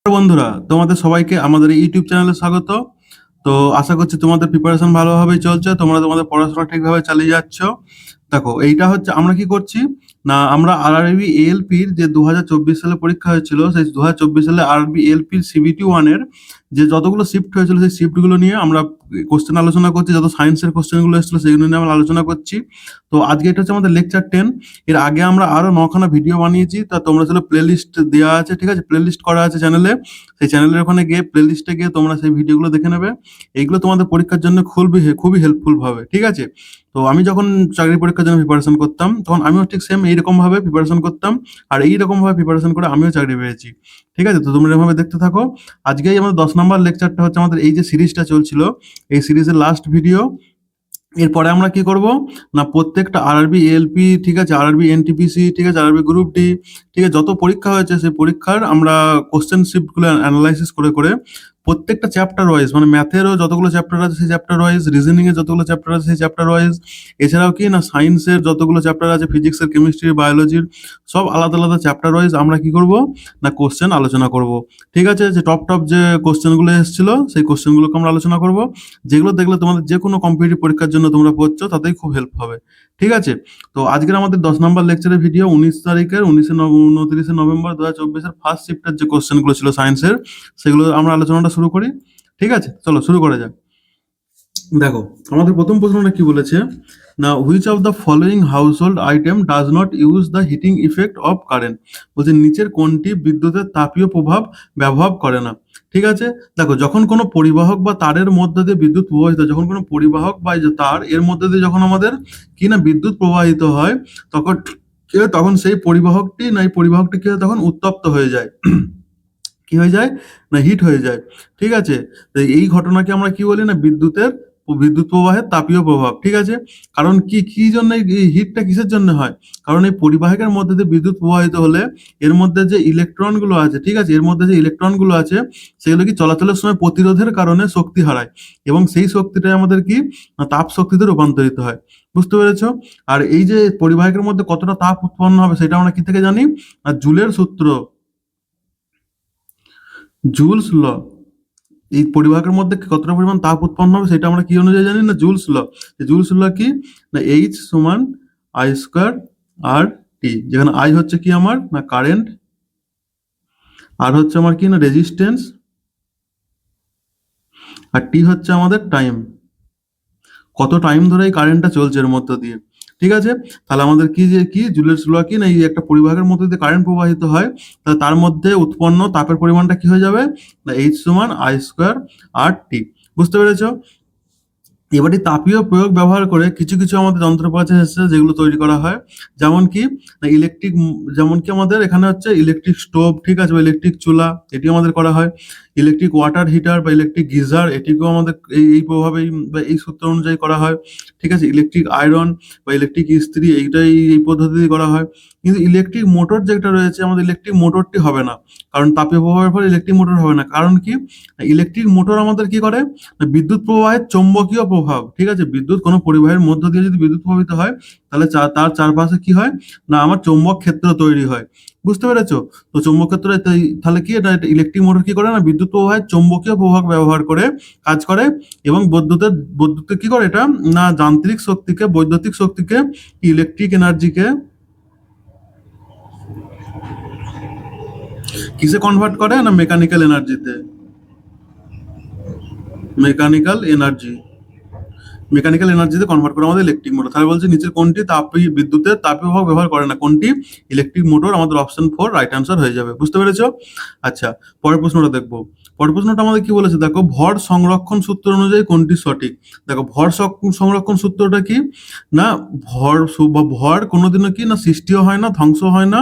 বন্ধুরা, তোমাদের সবাইকে আমাদের এই ইউটিউব চ্যানেলে স্বাগত। তো আশা করছি তোমাদের প্রিপারেশন ভালোভাবেই চলছে, তোমরা তোমাদের পড়াশোনা ঠিকভাবে চালিয়ে যাচ্ছ। দেখো, এইটা হচ্ছে আমরা কি করছি না, আমরা আরআরবি এএলপির যে 2024 সালে পরীক্ষা হয়েছিল, সেই 2024 সালে আরআরবি এএলপির সিবিটি ওয়ানের যে যতগুলো শিফট হয়েছিল সেই শিফটগুলো নিয়ে আমরা কোশ্চেন আলোচনা করছি। যত সায়েন্সের কোশ্চেনগুলো এসেছিল সেগুলো নিয়ে আমরা আলোচনা করছি। তো আজকে এটা হচ্ছে আমাদের লেকচার 10। এর আগে আমরা আরো 9খানা ভিডিও বানিয়েছি, তা তোমরা ছিল প্লে লিস্ট দেওয়া আছে, ঠিক আছে, প্লে লিস্ট করা আছে চ্যানেলে। সেই চ্যানেলের ওখানে গিয়ে প্লে লিস্টে গিয়ে তোমরা সেই ভিডিওগুলো দেখে নেবে। এইগুলো তোমাদের পরীক্ষার জন্য খুবই হেল্পফুল হবে, ঠিক আছে। তো আমি যখন চাকরি পরীক্ষার জন্য প্রিপারেশন করতাম, তখন আমিও ঠিক সেম এইরকম ভাবে প্রিপারেশন করতাম, আর এইরকম ভাবে প্রিপারেশন করে আমিও চাকরি পেয়েছি, ঠিক আছে। তো তোমরা এভাবে দেখতে থাকো। আজকেই আমাদের 10 নম্বর লেকচারটা হচ্ছে আমাদের এই যে সিরিজটা চলছিল, এই সিরিজের লাস্ট ভিডিও। এরপরে আমরা কি করব না, প্রত্যেকটা আরআরবি এএলপি, ঠিক আছে, আরআরবি এনটিপিসি, ঠিক আছে, আরআরবি গ্রুপ ডি, ঠিক আছে, যত পরীক্ষা হয়েছে সেই পরীক্ষার আমরা কোশ্চেন শিফটগুলো অ্যানালাইসিস করে করে প্রত্যেকটা চ্যাপ্টার ওয়াইজ, মানে ম্যাথেরও যতগুলো চ্যাপ্টার আছে সেই চ্যাপ্টার ওয়াইজ, রিজনিং এর যতগুলো চ্যাপ্টার আছে সেই চ্যাপ্টার ওয়াইজ, এছাড়াও কি না সায়েন্সের যতগুলো চ্যাপ্টার আছে, ফিজিক্সের, কেমিস্ট্রির, বায়োলজির, সব আলাদা আলাদা চ্যাপ্টার ওয়াইজ আমরা কি করব না কোশ্চেন আলোচনা করব, ঠিক আছে। যে টপ যে কোশ্চেনগুলো এসেছিল সেই কোশ্চেনগুলোকে আমরা আলোচনা করব, যেগুলো দেখলে তোমাদের যে কোনো কম্পিটিটিভ পরীক্ষার জন্য তোমরা পড়ছো তাতেই খুব হেল্প হবে, ঠিক আছে। তো আজকের আমাদের 10 নম্বর লেকচারের ভিডিও 29 নভেম্বর 2024 ফার্স্ট শিফটের যে কোশ্চেনগুলো ছিল সায়েন্সের, সেগুলো আমরা আলোচনাটা শুরু করি, ঠিক আছে। চলো শুরু করা যাক। দেখো, আমাদের প্রথম প্রশ্নটা কি বলেছে না, which of the following household item does not use the heating effect of current. বলছে নিচের কোনটি বিদ্যুতের তাপীয় প্রভাব ব্যবহার করে না, ঠিক আছে। দেখো, যখন কোনো পরিবাহক বা তারের মধ্যে দিয়ে বিদ্যুৎ প্রবাহিত, যখন কোনো পরিবাহক বা এই যে তার এর মধ্যে দিয়ে যখন আমাদের কি না বিদ্যুৎ প্রবাহিত হয়, তখন কি হয়, তখন সেই পরিবাহকটি না এই পরিবাহকটি কি হয়, তখন উত্তপ্ত হয়ে যায়। কি হয়ে যায় না হিট হয়ে যায়, ঠিক আছে। তো এই ঘটনাকে আমরা কি বলি না বিদ্যুৎ প্রবাহের তাপীয় প্রভাব, ঠিক আছে। কারণ কি কি জন্য এই হিটটা কিসের জন্য হয়, কারণ এই পরিবাহকের মধ্যে দিয়ে বিদ্যুৎ প্রবাহিত হলে এর মধ্যে যে ইলেকট্রন গুলো আছে, ঠিক আছে, এর মধ্যে যে ইলেকট্রন গুলো আছে সেগুলো কি চলাচলের সময় প্রতিরোধের কারণে শক্তি হারায়, এবং সেই শক্তিটাই আমাদের কি না তাপ শক্তিতে রূপান্তরিত হয়, বুঝতে পেরেছো। আর এই যে পরিবাহকের মধ্যে কতটা তাপ উৎপন্ন হবে সেটা আমরা কি থেকে জানি, আর জুলের সূত্র, জুলস ল। এই পরিবাহকের মধ্যে কতটা পরিমাণ তাপ উৎপন্ন হবে সেটা আমরা কি অনুযায়ী জানি না, জুলস ল। জুলস ল কি না এইচ সমান আই স্কোয়ার আর টি, যেখানে আই হচ্ছে কি আমার না কারেন্ট, আর হচ্ছে আমার কি না রেজিস্ট্যান্স, আর টি হচ্ছে আমাদের টাইম, কত টাইম ধরে এই কারেন্টটা চলছে এর মধ্য দিয়ে, ঠিক আছে। তাহলে আমাদের কি যে কি জুলের ল কি না এই একটা পরিবাহকের মধ্যে দিয়ে কারেন্ট প্রবাহিত হয়, তাহলে তার মধ্যে উৎপন্ন তাপের পরিমাণটা কি হয়ে যাবে না এইচ সমান আই স্কোয়ার আর টি, বুঝতে পেরেছো। এবারে তাপীয় প্রয়োগ ব্যবহার করে কিছু কিছু আমাদের যন্ত্রপাতি এসেছে যেগুলো তৈরি করা হয়, যেমন কি না ইলেকট্রিক, যেমন কি আমাদের এখানে হচ্ছে ইলেকট্রিক স্টোভ, ঠিক আছে, বা ইলেকট্রিক চুলা, এটি আমাদের করা হয়। ইলেকট্রিক ওয়াটার হিটার বা ইলেকট্রিক গিজার, এটিকেও আমাদের এই প্রভাবেই বা এই সূত্র অনুযায়ী করা হয়, ঠিক আছে। ইলেকট্রিক আয়রন বা ইলেকট্রিক ইস্ত্রি, এইটাই এই পদ্ধতি করা হয়। কিন্তু ইলেকট্রিক মোটর যেটা রয়েছে, আমাদের ইলেকট্রিক মোটরটি হবে না, কারণ তাপীয় প্রভাবের ফলে ইলেকট্রিক মোটর হবে না। কারণ কি, ইলেকট্রিক মোটর আমাদের কি করে না বিদ্যুৎ প্রবাহের চৌম্বকীয় প্রভাব, ঠিক আছে, বিদ্যুৎ কোনো পরিবাহের মধ্য দিয়ে যদি বিদ্যুৎ প্রবাহিত হয়, তাহলে তার চারপাশে কি হয় না আমার চৌম্বক ক্ষেত্র তৈরি হয়, বুঝতে পেরেছো। তো চৌম্বক ক্ষেত্র তাহলে কি এটা ইলেকট্রিক মোটর কি করে না বিদ্যুৎ প্রবাহের চৌম্বকীয় প্রভাব ব্যবহার করে কাজ করে, এবং বৈদ্যুতিক কি করে এটা না যান্ত্রিক শক্তিকে, বৈদ্যুতিক শক্তিকে, ইলেকট্রিক এনার্জিকে কিসে কনভার্ট করে না মেকানিক্যাল এনার্জিতে, মেকানিক্যাল এনার্জি, মেকানিক্যাল এনার্জিতে কনভার্ট করে আমাদের ইলেকট্রিক মোটর। তাহলে বলছে নিচের কোনটি বিদ্যুতের তাপীয় প্রভাব ব্যবহার করে না, কোনটি ইলেকট্রিক মোটর, আমাদের অপশন 4 রাইট আনসার হয়ে যাবে, বুঝতে পেরেছো। আচ্ছা, পরের প্রশ্নটা দেখবো। পরের প্রশ্নটা আমাদের কি বলেছে দেখো, ভর সংরক্ষণ সূত্র অনুযায়ী কোনটি সঠিক। দেখো, সংরক্ষণ সূত্রটা কি না ভর কোনোদিনও কি না সৃষ্টিও হয় না, ধ্বংস হয় না,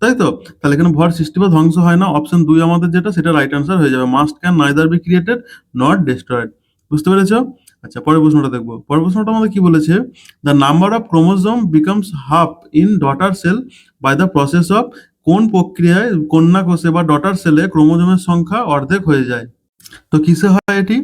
তাই তো। তাহলে এখানে ভর সৃষ্টি বা ধ্বংস হয় না, অপশন 2 আমাদের যেটা সেটা রাইট আনসার হয়ে যাবে, must can neither B created not destroyed, বুঝতে পেরেছো। আচ্ছা, পরের প্রশ্নটা দেখবো। পরের প্রশ্নটা আমাদের কি বলেছে, the number of chromosome becomes half in daughter cell by the process of, কোন প্রক্রিয়ায় কন্যা কোষে বা ডটার সেলে ক্রোমোজোমের সংখ্যা অর্ধেক হয়ে যায়। তো কিসে হয় এটি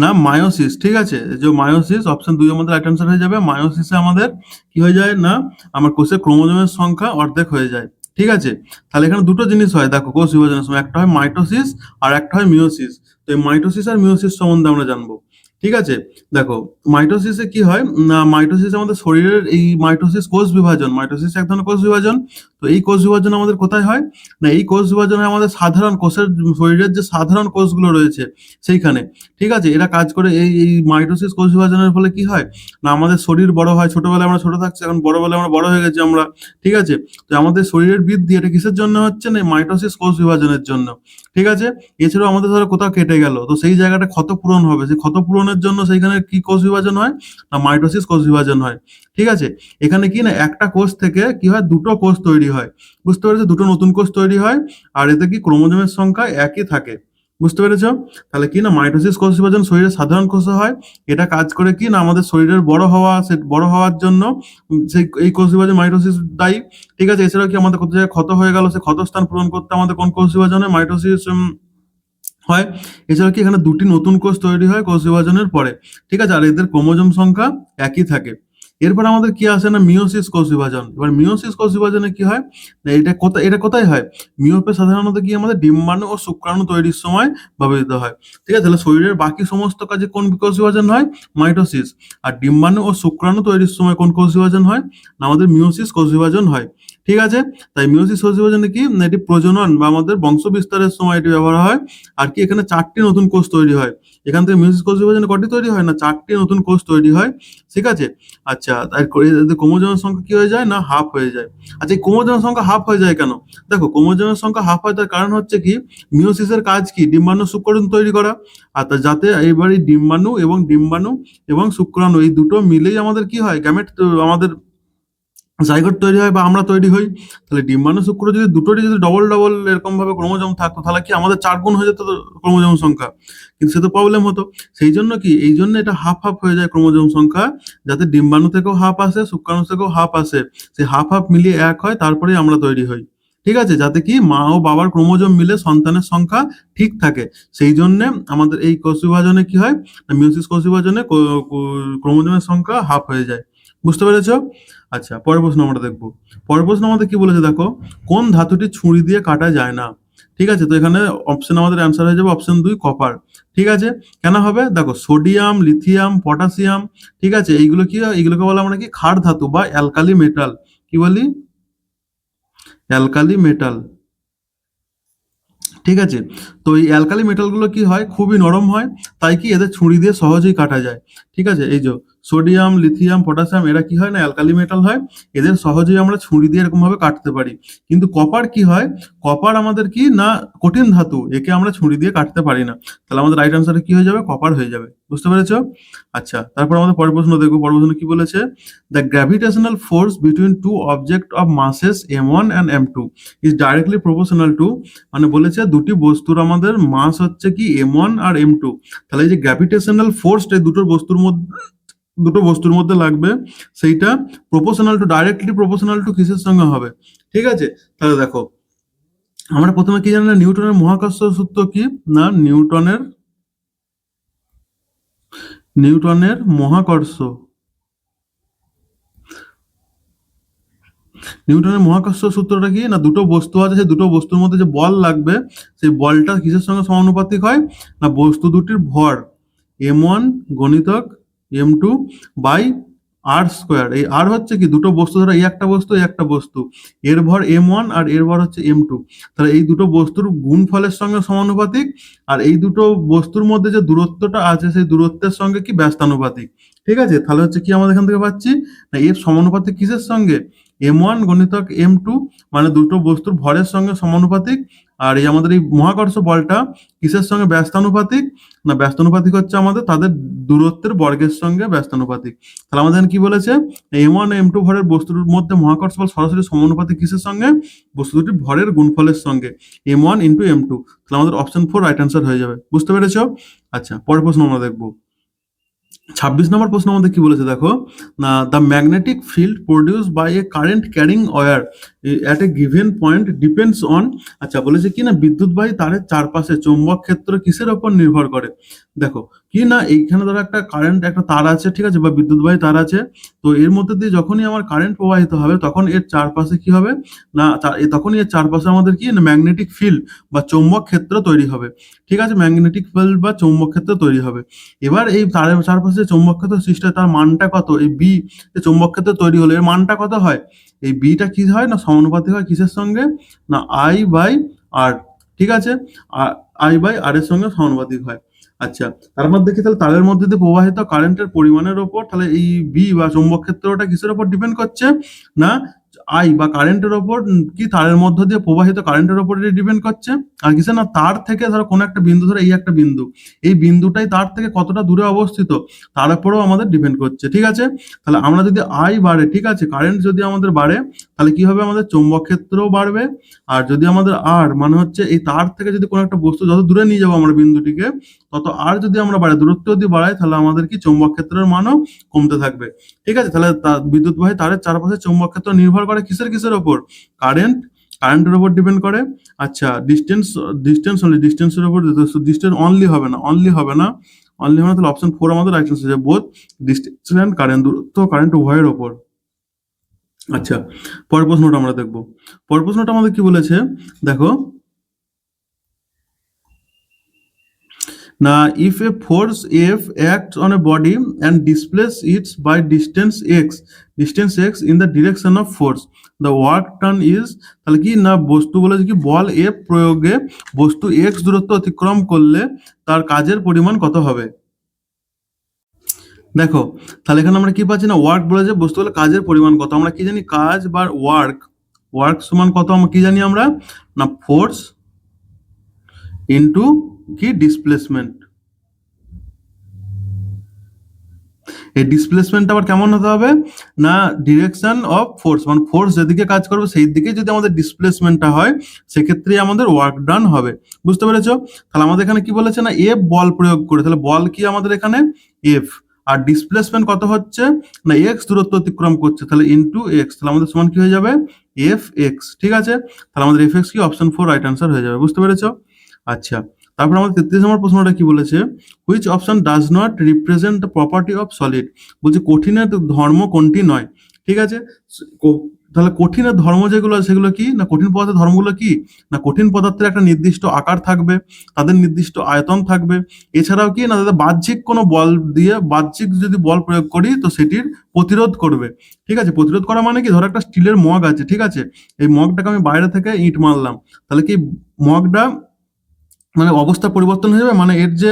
না মায়োসিস, ঠিক আছে, যে মায়োসিস, অপশন 2 আমাদের রাইট আনসার হয়ে যাবে। মায়োসিসে আমাদের কি হয়ে যায় না আমার কোষে ক্রোমোজোমের সংখ্যা অর্ধেক হয়ে যায়, ঠিক আছে? তাহলে এখানে দুটো জিনিস হয় দেখো কোষ বিভাজনের সময়, একটা হয় মাইটোসিস আর একটা হয় মিওসিস। তো এই মাইটোসিস আর মিওসিস সম্বন্ধে আমরা জানবো। ঠিক আছে? দেখো মাইটোসিসে কি হয় না, মাইটোসিস আমাদের শরীরের এই মাইটোসিস কোষ বিভাজন, মাইটোসিস এক ধরনের কোষ বিভাজন। তো এই কোষ বিভাজন আমাদের কোথায় হয় না, এই কোষ বিভাজন হয় আমাদের সাধারণ কোষের, শরীরের যে সাধারণ কোষগুলো রয়েছে সেইখানে। ঠিক আছে? এরা কাজ করে এই মাইটোসিস কোষ বিভাজনের ফলে কি হয় না, আমাদের শরীর বড় হয়। ছোটবেলায় আমরা ছোট থাকছি, এখন বড়বেলায় আমরা বড় হয়ে গেছি আমরা। ঠিক আছে? তো আমাদের শরীরের বৃদ্ধি এটা কিসের জন্য হচ্ছে না, মাইটোসিস কোষ বিভাজনের জন্য। ঠিক আছে? এছাড়াও আমাদের ধরো কোথাও কেটে গেল, তো সেই জায়গাটা ক্ষত পূরণ হবে, সেই ক্ষত পূরণের জন্য সেইখানে কি কোষ বিভাজন হয় না, মাইটোসিস কোষ বিভাজন হয়। ঠিক আছে? এখানে কি না, একটা কোষ থেকে কি হয়, দুটো কোষ তৈরি হয়। বুঝতে পেরেছো? দুটো নতুন কোষ তৈরি হয়। আর এতে কি ক্রোমোজোমের সংখ্যা একই থাকে। বুঝতে পেরেছো? তাহলে কি না, মাইটোসিস কোষ বিভাজন শরীরের সাধারণ কোষে হয়। এটা কাজ করে কি না, আমাদের শরীরের বড় হওয়া, সে বড় হওয়ার জন্য সেই এই কোষ বিভাজন মাইটোসিস দায়ী। ঠিক আছে? এছাড়াও কি আমাদের কোথাও জায়গায় ক্ষত হয়ে গেল, সেই ক্ষত স্থান পূরণ করতে আমাদের কোন কোষ বিভাজন হয়, মাইটোসিস হয়। এছাড়াও কি এখানে দুটি নতুন কোষ তৈরি হয় কোষ বিভাজনের পরে। ঠিক আছে? আর এদের ক্রোমোজোম সংখ্যা একই থাকে। এরপর আমাদের কি আসে না, মিওসিস কোষ বিভাজন। এবার মিওসিস কোষ বিভাজনে কি হয় না, এটা কোথায় হয়, মিওপে সাধারণত কি আমাদের ডিম্বাণু ও শুক্রাণু তৈরির সময় ব্যবহৃত হয়। ঠিক আছে? তাহলে শরীরের বাকি সমস্ত কাজে কোন কোষ বিভাজন হয়, মাইটোসিস। আর ডিম্বাণু ও শুক্রাণু তৈরির সময় কোন কোষ বিভাজন হয় না, আমাদের মিওসিস কোষ বিভাজন হয়। ঠিক আছে? তাই মিওসিস কোষ বিভাজনে কি না, এটি প্রজনন বা আমাদের বংশ বিস্তারের সময় এটি ব্যবহার হয়। আর কি এখানে 4টি নতুন কোষ তৈরি হয়। এখান থেকে মিওসিস কোষ বিভাজনে কটি তৈরি হয় না, 4টি নতুন কোষ তৈরি হয়। ঠিক আছে? আচ্ছা, তাই এদের ক্রোমোজোমের সংখ্যা কি হয়ে যায় না, হাফ হয়ে যায়। আচ্ছা, এই ক্রোমোজোমের সংখ্যা হাফ হয়ে যায় কেন? দেখো ক্রোমোজোমের সংখ্যা হাফ হয় তার কারণ হচ্ছে কি, মিওসিসের কাজ কি, ডিম্বাণু শুক্রাণু তৈরি করা। আর যাতে এইবার এই ডিম্বাণু এবং শুক্রাণু এই দুটো মিলেই আমাদের কি হয়, গ্যামেট আমাদের জাইগোট তৈরি হয় বা আমরা তৈরি হই। তাহলে ডিম্বাণু শুক্র যদি দুটোরই যদি ডবল ডবল এরকম ভাবে ক্রোমোজোম থাকতো, তাহলে কি আমাদের 4 গুণ হয়ে যেত ক্রোমোজোম সংখ্যা। কিন্তু সে তো প্রবলেম হতো। সেই জন্য কি, এই জন্য এটা হাফ হাফ হয়ে যায় ক্রোমোজোম সংখ্যা, যাতে ডিম্বাণু থেকেও হাফ আসে, শুক্রাণু থেকেও হাফ আসে। সেই হাফ হাফ মিলিয়ে এক হয়, তারপরেই আমরা তৈরি হই। ঠিক আছে? যাতে কি মা ও বাবার ক্রোমোজোম মিলে সন্তানের সংখ্যা ঠিক থাকে। সেই জন্য আমাদের এই কোষ বিভাজনে কি হয় না, মিওসিস কোষ বিভাজনে ক্রোমোজোমের সংখ্যা হাফ হয়ে যায়। বুঝতে পেরেছো? আচ্ছা, পরের প্রশ্ন আমরা দেখবো। পরের প্রশ্ন আমাদের কি বলেছে দেখো, কোন ধাতুটি ছুরি দিয়ে কাটা যায় না। ঠিক আছে? তো এখানে অপশন আমাদের অ্যান্সার হয়ে যাবে অপশন 2 কপার। ঠিক আছে? কেন হবে দেখো, সোডিয়াম, লিথিয়াম, পটাশিয়াম। ঠিক আছে? এইগুলো কি হয়, এইগুলোকে বলে আমরা কি ক্ষার ধাতু বা অ্যালকালি মেটাল। কি বলি, অ্যালকালি মেটাল। ঠিক আছে? তো এই অ্যালকালি মেটালগুলো কি হয়, খুবই নরম হয়। তাই কি এদের ছুরি দিয়ে সহজেই কাটা যায়। ঠিক আছে? এই যে সোডিয়াম, লিথিয়াম, পটাশিয়াম এরা কি হয় না, অ্যালকালি মেটাল হয়। এদের সহজেই আমরা ছুরি দিয়ে এরকম ভাবে কাটতে পারি। কিন্তু কপার কি হয়, কপার আমাদের কি না, কঠিন ধাতু, একে আমরা ছুরি দিয়ে কাটতে পারি না। তাহলে আমাদের রাইট আনসার কি হয়ে যাবে, কপার হয়ে যাবে। বুঝতে পেরেছো? আচ্ছা, তারপর আমাদের পরের প্রশ্ন দেখবো। পরের প্রশ্ন কি বলেছে, the gravitational force between two object of masses M1 and M2 is directly proportional to, মানে বলেছে দুটি বস্তুর আমাদের মাস হচ্ছে কি M1 আর M2। তাহলে এই যে গ্র্যাভিটেশনাল ফোর্সটা দুটো বস্তুর মধ্যে লাগবে, সেইটা proportional to, directly proportional two কিসের সঙ্গে হবে। ঠিক আছে? তাহলে দেখো, আমরা প্রথমে কি জানি না, নিউটনের মহাকর্ষ সূত্র কি না, নিউটনের মহাকর্ষ, নিউটনের মহাকর্ষ সূত্রটা কি না, দুটো বস্তু আছে, সেই দুটো বস্তুর মধ্যে যে বল লাগবে, সেই বলটা কিসের সঙ্গে সমানুপাতিক হয় না, বস্তু দুটির ভর M1 গণিতক M2 by R square. এই আর হচ্ছে কি, দুটো বস্তু ধরো, এই একটা বস্তু এই একটা বস্তু, এর ভর M1 আর এর ভর হচ্ছে M2। তাহলে এই দুটো বস্তুর গুণফলের সঙ্গে সমানুপাতিক। আর এই দুটো বস্তুর মধ্যে যে দূরত্বটা আছে, সেই দূরত্বের সঙ্গে কি ব্যস্তানুপাতিক। ঠিক আছে? তাহলে হচ্ছে কি আমাদের এখান থেকে পাচ্ছি না, এর সমানুপাতিক কিসের সঙ্গে, M1 গণিতক M2, মানে দুটো বস্তুর ভরের সঙ্গে সমানুপাতিক। আর এই আমাদের এই মহাকর্ষ বলটা কিসের সঙ্গে ব্যস্তানুপাতিক না, ব্যস্তানুপাতিক হচ্ছে আমাদের তাদের দূরত্বের বর্গের সঙ্গে ব্যস্তানুপাতিক। তাহলে আমাদের কি বলেছে, M1 M2 ভরের বস্তুর মধ্যে মহাকর্ষ বল সরাসরি সমানুপাতিক কিসের সঙ্গে, বস্তু দুটির ভরের গুণফলের সঙ্গে, M1 ইন্টু M2। তাহলে আমাদের অপশন 4 রাইট অ্যান্সার হয়ে যাবে। বুঝতে পেরেছো? আচ্ছা, পরের প্রশ্ন আমরা দেখবো। 26 নম্বর প্রশ্ন আমাদের কি বলেছে দেখো, না the magnetic field produce by a current carrying wire at a given point depends on. আচ্ছা বলেছে কি না বিদ্যুৎবাহী তারের চারপাশে চৌম্বক ক্ষেত্র কিসের ওপর নির্ভর করে। দেখো কি না এইখানে ধরো একটা কারেন্ট একটা তার আছে, ঠিক আছে, বা বিদ্যুৎবাহী তার আছে, তো এর মধ্যে দিয়ে যখনই আমার কারেন্ট প্রবাহিত হবে তখন এর চারপাশে কি হবে না তখনই এর চারপাশে আমাদের কি না ম্যাগনেটিক ফিল্ড বা চৌম্বক ক্ষেত্র তৈরি হবে। ঠিক আছে, ম্যাগনেটিক ফিল্ড বা চৌম্বক ক্ষেত্র তৈরি হবে। এবার এই তারের চারপাশে যে চৌম্বক ক্ষেত্র সৃষ্টি হয় তার মানটা কত, এই বি যে চৌম্বক ক্ষেত্র তৈরি হলো এর মানটা কত হয়, এই বিটা কি হয় না সমানুপাতিক হয় কিসের সঙ্গে, না আই বাই আর। ঠিক আছে, আই বাই আর এর সঙ্গে সমানুপাতিক হয়। আচ্ছা, তার মধ্যে দেখি তাহলে তারের মধ্যে দিয়ে প্রবাহিত কারেন্টের পরিমাণের ওপর তাহলে এই বি বা চৌম্বক ক্ষেত্রটা কিসের ওপর ডিপেন্ড করছে, না আই বা কারেন্টের ওপর, কি তারের মধ্য দিয়ে প্রবাহিত কারেন্টের ওপর ডিপেন্ড করছে। আর কিসে না তার থেকে ধরো কোনো একটা বিন্দু, ধরো এই একটা বিন্দু, এই বিন্দুটাই তার থেকে কতটা দূরে অবস্থিত তার উপরেও আমাদের ডিপেন্ড করছে। ঠিক আছে, তাহলে আমরা যদি আই বাড়ে, ঠিক আছে, কারেন্ট যদি আমাদের বাড়ে তাহলে কি হবে আমাদের চৌম্বক ক্ষেত্রও বাড়বে। আর যদি আমাদের আর মানে হচ্ছে এই তার থেকে যদি কোনো একটা বস্তু যত দূরে নিয়ে যাবো আমরা বিন্দুটিকে, তত আর যদি আমরা বাড়াই, দূরত্ব যদি বাড়াই, তাহলে আমাদের কি চৌম্বক ক্ষেত্রের মানও কমতে থাকবে। ঠিক আছে, তাহলে বিদ্যুৎবাহী তারের চারপাশে চৌম্বক ক্ষেত্র নির্ভর করে কিসের ওপর, কারেন্টের উপর ডিপেন্ড করে। আচ্ছা, ডিস্টেন্সের উপর, ডিস্টেন্স অনলি হবে না তাহলে অপশন 4 আমাদের রাইট আনসার হবে, বোথ ডিস্টেন্স এন্ড কারেন্ট, দূরত্ব কারেন্ট উভয়ের ওপর। আচ্ছা, পরের প্রশ্নটা আমরা দেখব। পরের প্রশ্নটা আমাদের কি বলেছে দেখো, now if a force F acts on a body and displaces it by distance x in the direction of force, the work done is, তাহলে কি না বস্তু বলেছে কি বল F প্রয়োগে বস্তু x দূরত্ব অতিক্রম করলে তার কাজের পরিমাণ কত হবে। দেখো তাহলে এখানে আমরা কি পাচ্ছি না ওয়ার্ক বলেছে বস্তু হলে কাজের পরিমাণ কত, আমরা কি জানি কাজ বা ওয়ার্ক সমান কত, আমরা কি জানি আমরা না ফোর্স ইনটু কি ডিসপ্লেসমেন্ট। এই ডিসপ্লেসমেন্ট আবার কেমন হতে হবে না ডিরেকশন অফ ফোর্স, মানে ফোর্স যেদিকে কাজ করবে সেই দিকে যদি আমাদের ডিসপ্লেসমেন্টটা হয় সেক্ষেত্রে আমাদের ওয়ার্ক ডান হবে। বুঝতে পেরেছো, তাহলে আমাদের এখানে কি বলেছে না এফ বল প্রয়োগ করে, তাহলে বল কি আমাদের এখানে এফ, আর ডিসপ্লেসমেন্ট কত হচ্ছে না এক্স দূরত্ব অতিক্রম করছে, তাহলে ইনটু এক্স, তাহলে আমাদের সমান কি হয়ে যাবে এফ এক্স। ঠিক আছে, তাহলে আমাদের এফ এক্স কি অপশন 4 রাইট আনসার হয়ে যাবে। বুঝতে পেরেছো। আচ্ছা, তারপর আমাদের 33 নম্বর প্রশ্নটা কি বলেছে, which option does not represent the property of solid, বলছে কঠিনের ধর্ম কোনটি নয়। ঠিক আছে, তাহলে কঠিনের ধর্ম যেগুলো সেগুলো কি না কঠিন পদার্থের ধর্মগুলো কি না কঠিন পদার্থের একটা নির্দিষ্ট আকার থাকবে, তাদের নির্দিষ্ট আয়তন থাকবে, এছাড়াও কি না তাদের বাহ্যিক কোনো বল দিয়ে বাহ্যিক যদি বল প্রয়োগ করি তো সেটির প্রতিরোধ করবে। ঠিক আছে, প্রতিরোধ করা মানে কি ধরো একটা স্টিলের মগ আছে, ঠিক আছে, এই মগটাকে আমি বাইরে থেকে ইট মারলাম, তাহলে কি মগটা মানে অবস্থা পরিবর্তন হয়ে যাবে, মানে এর যে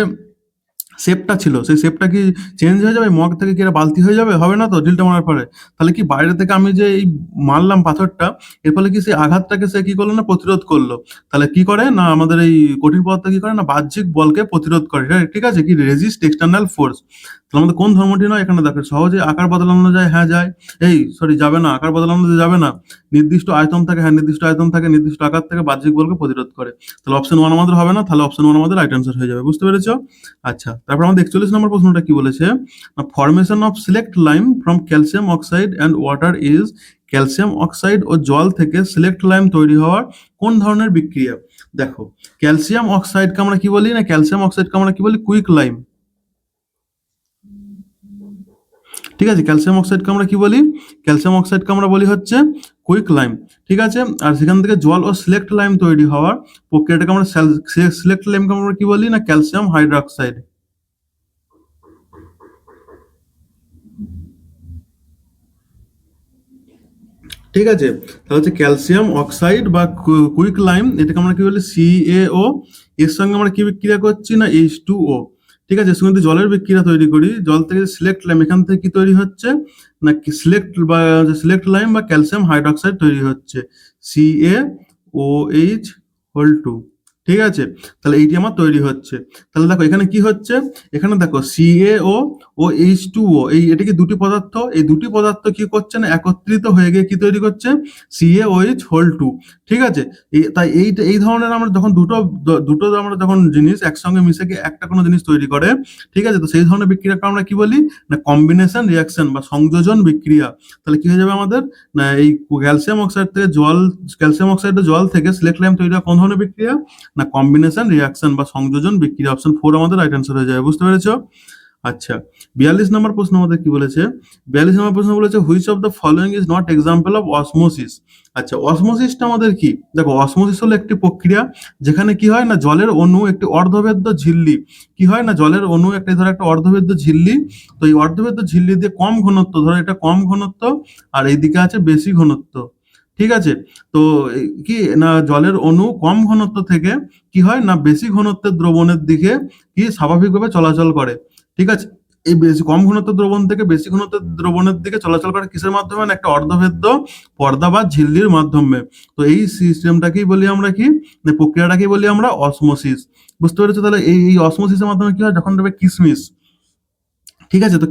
শেপটা ছিল সেই শেপটা কি চেঞ্জ হয়ে যাবে, মগ থেকে কি এটা বালতি হয়ে যাবে, হবে না তো ড্রিলটা মারার পরে। তাহলে কি বাইরে থেকে আমি যে এই মারলাম পাথরটা, এর ফলে কি সেই আঘাতটাকে সে কি করলো না প্রতিরোধ করলো। তাহলে কি করে না আমাদের এই কঠিন পদার্থ কি করে না বাহ্যিক বলকে প্রতিরোধ করে, ঠিক আছে, কি রেজিস্ট এক্সটার্নাল ফোর্স। তাহলে আমাদের কোন ধর্মটি নয়, এখানে দেখো সহজে আকার বদলানো যায়, হ্যাঁ যায়, যাবে না, আকার বদলানো যাবে না, নির্দিষ্ট আয়তন থাকে, হ্যাঁ নির্দিষ্ট আয়তন থাকে, নির্দিষ্ট আকার থেকে বাহ্যিক বলকে প্রতিরোধ করে। তাহলে অপশন 1 আমাদের হবে না, তাহলে অপশন 1 আমাদের রাইট আনসার হয়ে যাবে। বুঝতে পেরেছো। আচ্ছা, তারপর আমাদের 41 নম্বর প্রশ্নটা কি বলেছে, formation of slaked lime from calcium oxide and water is, calcium oxide ও জল থেকে সিলেক্ট লাইম তৈরি হওয়ার কোন ধরনের বিক্রিয়া। দেখো ক্যালসিয়াম অক্সাইডকে আমরা কি বলি না ক্যালসিয়াম অক্সাইডকে আমরা কি বলি কুইক লাইম। ঠিক আছে, ক্যালসিয়াম অক্সাইডকে আমরা কি বলি, ক্যালসিয়াম অক্সাইডকে আমরা বলি হচ্ছে কুইক লাইম। ঠিক আছে, আর সেখান থেকে জল ও সিলেক্ট লাইম তৈরি হওয়ার প্রক্রিয়াটাকে আমরা সিলেক্ট লাইমকে আমরা কি বলি না ক্যালসিয়াম হাইড্রোক্সাইড। ঠিক আছে, তাহলে হচ্ছে ক্যালসিয়াম অক্সাইড বা কুইক লাইম, এটাকে আমরা কি বলি CaO, এর সঙ্গে আমরা কি বিক্রিয়া করছি না H2O। ঠিক আছে, এর সঙ্গে জলের বিক্রিয়া তৈরি করি, জল থেকে সিলেক্ট লাইম, এখান থেকে কি তৈরি হচ্ছে না সিলেক্ট লাইম বা ক্যালসিয়াম হাইড্রোক্সাইড তৈরি হচ্ছে CaOH2। ঠিক আছে, তাহলে এইটি আমার তৈরি হচ্ছে। তাহলে দেখো এখানে কি হচ্ছে, এখানে দেখো CaO ও H2O, এটা কি দুটি পদার্থ, এই দুটি পদার্থ কি করছে না একত্রিত হয়ে গিয়ে কি তৈরি করছে, CaOH হোল 2। ঠিক আছে, তাই এই ধরনের আমরা যখন দুটো আমরা যখন জিনিস একসঙ্গে মিশে গিয়ে একটা কোনো জিনিস তৈরি করে, ঠিক আছে, তো সেই ধরনের বিক্রিয়াকে আমরা কি বলি না কম্বিনেশন রিয়াকশন বা সংযোজন বিক্রিয়া। তাহলে কি হয়ে যাবে আমাদের না এই ক্যালসিয়াম অক্সাইড জল থেকে সিলেক্ট লাইম তৈরি হওয়া কোন ধরনের বিক্রিয়া না কম্বিনেশন রিয়াকশন বা সংযোজন বিক্রিয়া। অপশন 4 আমাদের রাইট অ্যান্সার হয়ে যাবে। বুঝতে পেরেছো? আচ্ছা, 42 নম্বর প্রশ্ন আমাদের কি বলেছে, 42 নম্বর প্রশ্ন বলেছে which of the following is not example of osmosis. আচ্ছা, অসমোসিসটা আমাদের কি, দেখো অসমোসিস হলো একটি প্রক্রিয়া যেখানে কি হয় না জলের অণু একটি অর্ধভেদ্য ঝিল্লি, কি হয় না জলের অণু একটা ধরো একটা অর্ধভেদ্য ঝিল্লি, তো এই অর্ধভেদ্য ঝিল্লি দিয়ে কম ঘনত্ব, ধরো এটা কম ঘনত্ব আর এইদিকে আছে বেশি ঘনত্ব। ঠিক আছে, তো কি না জলের অণু কম ঘনত্ব থেকে কি হয় না বেশি ঘনত্বের দ্রবণের দিকে কি স্বাভাবিকভাবে চলাচল করে। ঠিক আছে, এই বেশি কম ঘনত্ব দ্রবণ থেকে বেশি ঘনত্ব দ্রবণের দিকে চলাচল করে কিসের মাধ্যমে না একটা অর্ধভেদ্য পর্দা বা ঝিল্লির মাধ্যমে। তো এই সিস্টেমটাকেই বলি আমরা কি না প্রক্রিয়াটাকেই বলি আমরা অসমোসিস। বুঝতে পেরেছো? তাহলে এই অসমোসিসের মাধ্যমে কি হয়, যখন দেবে কিশমিশ, ঠিক আছে, তো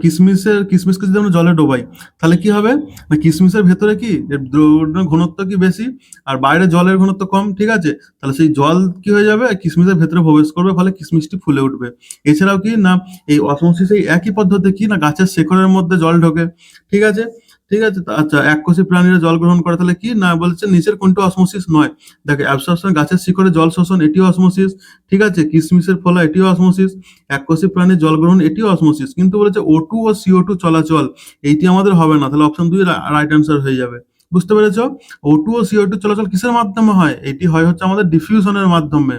কিশমিশকে যদি আমরা জলে ডোবাই তাহলে কি হবে না কিশমিশের ভেতরে কি এর দ্রবণের ঘনত্ব কি বেশি আর বাইরে জলের ঘনত্ব কম। ঠিক আছে, তাহলে সেই জল কি হয়ে যাবে কিশমিশের ভেতরে প্রবেশ করবে, ফলে কিশমিশটি ফুলে উঠবে। এছাড়াও কি না এই অসমোসিস এই একই পদ্ধতি কি না গাছের শেকড়ের মধ্যে জল ঢোকে। ঠিক আছে, ঠিক আছে, আচ্ছা এককোষী প্রাণীরা জল গ্রহণ করে, তাহলে কি না বলছে নিচের কোনটা অসমোসিস নয়। দেখো অ্যাবসর্পশন গাছের শিকড়ে জল শোষণ এটিও অসমোসিস। ঠিক আছে, কিশমিশের ফলা এটিও অসমোসিস। এককোষী প্রাণীর জল গ্রহণ এটিও অসমোসিস। কিন্তু বলেছে O2 ও CO2 চলাচল এইটি আমাদের হবে না, তাহলে অপশন 2 রাইট অ্যান্সার হয়ে যাবে। বুঝতে পেরেছো? O2 ও CO2 চলাচল কিসের মাধ্যমে হয়, এটি হয় হচ্ছে আমাদের ডিফিউশনের মাধ্যমে।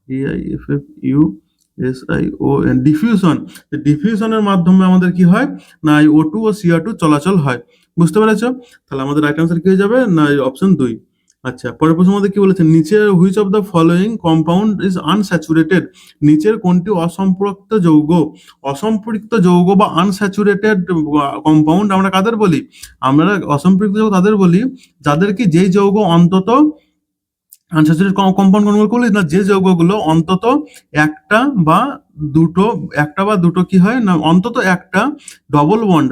DIFFUSION ডিফিউশন, ডিফিউশনের মাধ্যমে আমাদের কি হয় না এই O2 ও CO2 চলাচল হয়। বুঝতে পেরেছো? তাহলে আমাদের রাইট অ্যান্সার কি হয়ে যাবে না অপশন 2। আচ্ছা, পরের প্রশ্ন আমাদের কি বলেছে, নিচের which of the following compound is unsaturated, নিচের কোনটি অসম্পৃক্ত যৌগ। অসম্পৃক্ত যৌগ বা আনস্যাচুরেটেড কম্পাউন্ড আমরা কাদের বলি, আমরা অসম্পৃক্ত যৌগ তাদের বলি যাদের কি যেই যৌগ অন্তত আনস্যাচুরেটেড কম্পাউন্ড কোনগুলো বলি না যে যৌগগুলো অন্তত একটা বা একটা বা দুটো কি হয় না অন্তত একটা ডবল বন্ড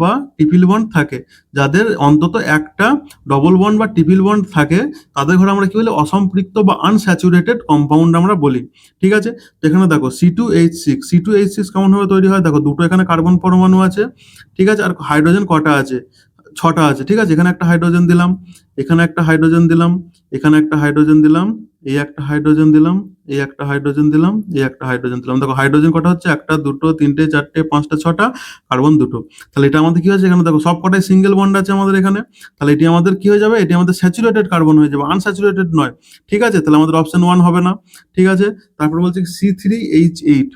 বা ট্রিপল বন্ড থাকে, যাদের অন্তত একটা ডবল বন্ড বা ট্রিপল বন্ড থাকে তাদের ঘরে আমরা কি বলি অসম্পৃক্ত বা আনস্যাচুরেটেড কম্পাউন্ড আমরা বলি। ঠিক আছে, তো এখানে দেখো C2H6 কেমন ভাবে তৈরি হয়, দেখো দুটো এখানে কার্বন পরমাণু আছে। ঠিক আছে, আর হাইড্রোজেন কটা আছে, 6টা আছে। ঠিক আছে, এখানে একটা হাইড্রোজেন দিলাম, এখানে একটা হাইড্রোজেন দিলাম, এখানে একটা হাইড্রোজেন দিলাম, এই একটা হাইড্রোজেন দিলাম, এই একটা হাইড্রোজেন দিলাম, এই একটা হাইড্রোজেন দিলাম। দেখো হাইড্রোজেন কটা হচ্ছে, একটা দুটো তিনটে চারটে পাঁচটা ছটা, কার্বন দুটো। তাহলে এটা আমাদের কি হয়েছে, এখানে দেখো সব কটাই সিঙ্গেল বন্ড আছে আমাদের এখানে, তাহলে এটি আমাদের কি হয়ে যাবে, এটি আমাদের স্যাচুরেটেড কার্বন হয়ে যাবে, আনস্যাচুরেটেড নয়। ঠিক আছে, তাহলে আমাদের অপশন 1 হবে না। ঠিক আছে, তারপর বলছি C3H8।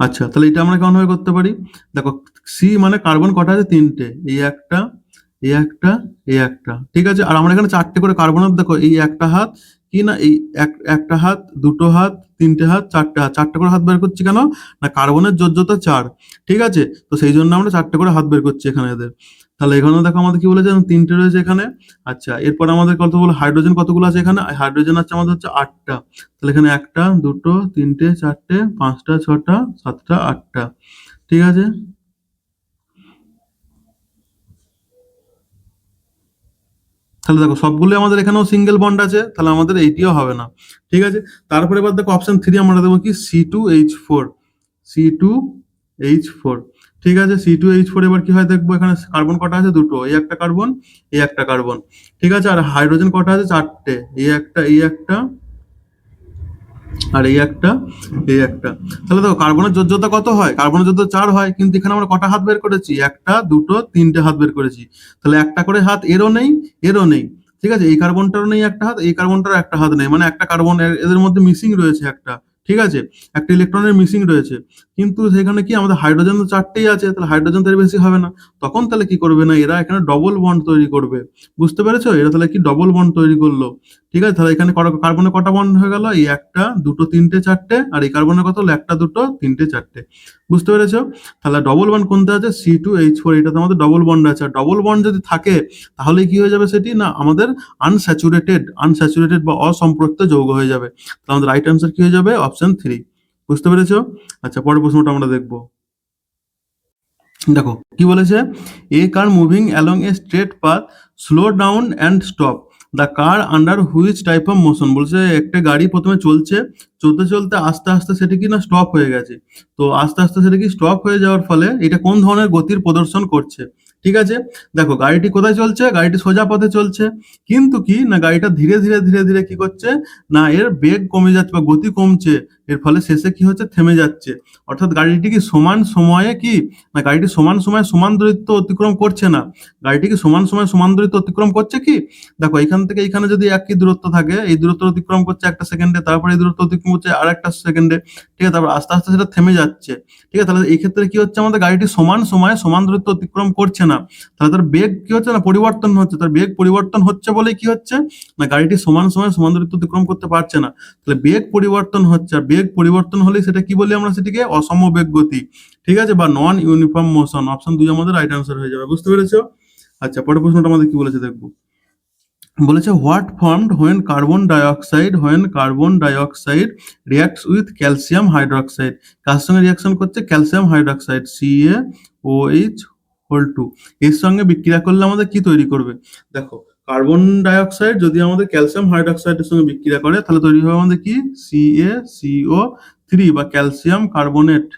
আচ্ছা, তাহলে এটা আমরা কেমন ভাবে করতে পারি, দেখো সি মানে কার্বন কটা আছে, তিনটে, এই একটা, এই একটা, এই একটা। ঠিক আছে, আর আমরা এখানে চারটে করে কার্বনের দেখো এই একটা হাত কি না এই একটা হাত, দুটো হাত, তিনটে হাত, চারটে করে হাত বের করছি কেন না কার্বনের যোজ্যতা 4। ঠিক আছে, তো সেই জন্য আমরা চারটে করে হাত বের করছি এখানে এদের। তাহলে এখানে দেখো আমাদের কি বলেছে, তিনটে রয়েছে এখানে। আচ্ছা, এরপর আমাদের কত বলো হাইড্রোজেন কতগুলো আছে এখানে, হাইড্রোজেন আছে আমাদের হচ্ছে 8টা। তাহলে এখানে একটা, দুটো, তিনটে, চারটে, পাঁচটা, ছটা, সাতটা, আটটা। ঠিক আছে, তাহলে দেখো সবগুলো আমাদের এখানেও সিঙ্গেল বন্ড আছে, তাহলে আমাদের এইটিও হবে না। ঠিক আছে, তারপরে এবার দেখো অপশন 3 আমরা দেবো কি C2H4। ঠিক আছে, C2H4 এবার কি হয় দেখবো, এখানে কার্বন কটা আছে, দুটো, এই একটা কার্বন, এই একটা কার্বন। ঠিক আছে, আর হাইড্রোজেন কটা আছে, চারটে, এই একটা, এই একটা, আর এই একটা, এই একটা। তাহলে দেখো কার্বনের যোজ্যতা কত হয়, কার্বনের যোজ্যতা 4 হয়, কিন্তু এখানে আমরা কটা হাত বের করেছি, একটা, দুটো, তিনটে হাত বের করেছি। তাহলে একটা করে হাত এরও নেই, এরও নেই। ঠিক আছে, এই কার্বনটারও নেই একটা হাত, এই কার্বনটারও একটা হাত নেই, মানে একটা কার্বন এদের মধ্যে মিসিং রয়েছে একটা। ঠিক আছে, একটা ইলেকট্রনের মিসিং রয়েছে, কিন্তু সেখানে কি আমাদের হাইড্রোজেন তো 4টেই আছে, তাহলে হাইড্রোজেন তো এর বেশি হবে না। তখন তাহলে কি করবে না, এরা এখানে ডবল বন্ড তৈরি করবে। বুঝতে পেরেছো? এরা তাহলে কি ডবল বন্ড তৈরি করলো। ঠিক আছে, তাহলে এখানে কার্বনে কটা বন্ড হয়ে গেল, এই 1টা 2টো 3টে 4টে, আর এই কার্বনের কত হলো 1টা 2টো 3টে 4টে। বুঝতে পেরেছো? তাহলে ডবল বন্ড কোনটা আছে, C2H4, এটাতে আমাদের ডবল বন্ড আছে। আর ডবল বন্ড যদি থাকে তাহলে কি হয়ে যাবে সেটি, না আমাদের আনস্যাচুরেটেড বা অসম্পৃক্ত যৌগ হয়ে যাবে। তাহলে আমাদের রাইট অ্যান্সার কি হয়ে যাবে, অপশন 3। বুঝতে পেরেছো? আচ্ছা, পরের প্রশ্নটা আমরা দেখবো। দেখো কি বলেছে, a car moving along a straight path slow down and stop the car under which type of motion. বলছে একটা গাড়ি প্রথমে চলছে, চলতে চলতে আস্তে আস্তে সেটা কি না স্টপ হয়ে গেছে। তো আস্তে আস্তে সেটা কি স্টপ হয়ে যাওয়ার ফলে এটা কোন ধরনের গতির প্রদর্শন করছে। ঠিক আছে, দেখো গাড়িটি কোথায় চলছে, গাড়িটি সোজা পথে চলছে, কিন্তু কি না গাড়িটা ধীরে ধীরে ধীরে ধীরে কি করছে, না এর বেগ কমে যাচ্ছে বা গতি কমছে, এর ফলে শেষে কি হচ্ছে, থেমে যাচ্ছে। অর্থাৎ গাড়িটি কি সমান সময়ে কি না গাড়িটি সমান সময়ে সমান দূরত্ব অতিক্রম করছে না, গাড়িটি কি সমান সময়ে সমান দূরত্ব অতিক্রম করছে কি। দেখো এখান থেকে এখানে যদি একই দূরত্ব থাকে, এই দূরত্ব অতিক্রম করছে একটা সেকেন্ডে, তারপরে এই দূরত্ব অতিক্রম করছে আর একটা সেকেন্ডে, ঠিক আছে, তারপর আস্তে আস্তে সেটা থেমে যাচ্ছে। ঠিক আছে, তাহলে এই ক্ষেত্রে কি হচ্ছে, আমাদের গাড়িটি সমান সময়ে সমান দূরত্ব অতিক্রম করছে না, তাহলে তার বেগ কি হচ্ছে না পরিবর্তন হচ্ছে, তার বেগ পরিবর্তন হচ্ছে বলে কি হচ্ছে, না গাড়িটি সমান সময়ে সমান দূরত্ব অতিক্রম করতে পারছে না। তাহলে বেগ পরিবর্তন হচ্ছে, আর বেগ পরিবর্তন হলে সেটা কি বলি আমরা, সেটিকে অসমবেগ গতি। ঠিক আছে, বা নন ইউনিফর্ম মোশন। অপশন 2 আমাদের রাইট অ্যান্সার হয়ে যাবে। বুঝতে পেরেছো? আচ্ছা, পরের প্রশ্নটা আমাদের কি বলেছে দেখবো। বলেছে what formed when carbon dioxide reacts with calcium hydroxide. কার সঙ্গে রিয়াকশন করছে, ক্যালসিয়াম হাইড্রোক্সাইড CaOH2 এর সঙ্গে বিক্রিয়া করলে আমাদের কি তৈরি করবে। দেখো কার্বন ডাইঅক্সাইড যদি আমাদের ক্যালসিয়াম হাইড্রোক্সাইডের সঙ্গে বিক্রিয়া করে তাহলে তৈরি হবে আমাদের কি, CaCO3 বা calcium carbonate.